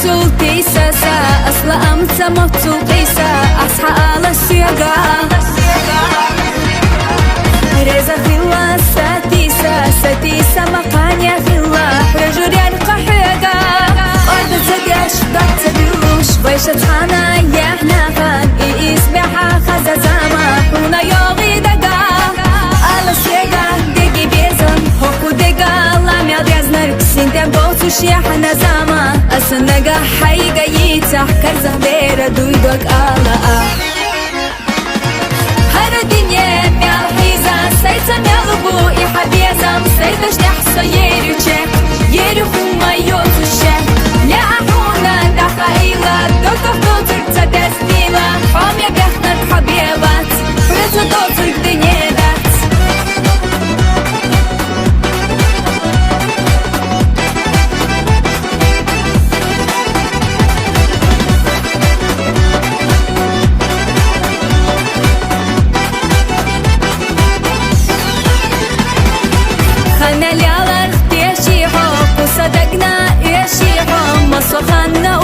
موتو تيساسا أصلا أمتا موتو قيسا أصحى على السياقة ريزا خلا ساتيسا مقانيا خلا رجوريان قحيقا أرض تديش ضغط بيوش ويشت خانا يحنا خان إسمعها خزا زاما هنا يوغي دقا على السياقة دقي بيزن هوكو دقا لام يضيزنر سنتين بوتوش يحنا زاما أسنقا حيقا يتح كرزه بيرا دويدوك آلا هر الدنيا مالحيزة سيتا مالبو إحبيزم سيتش نحصو يرو خما يوتوشة لا أحونا دخايلة دوتو دوتر تدستيلة حوم يبيخنر حبيبات فرزو دوتر دنيا دات خنا ليالر تيشيحو وصدقنا يشيحو مصو خنا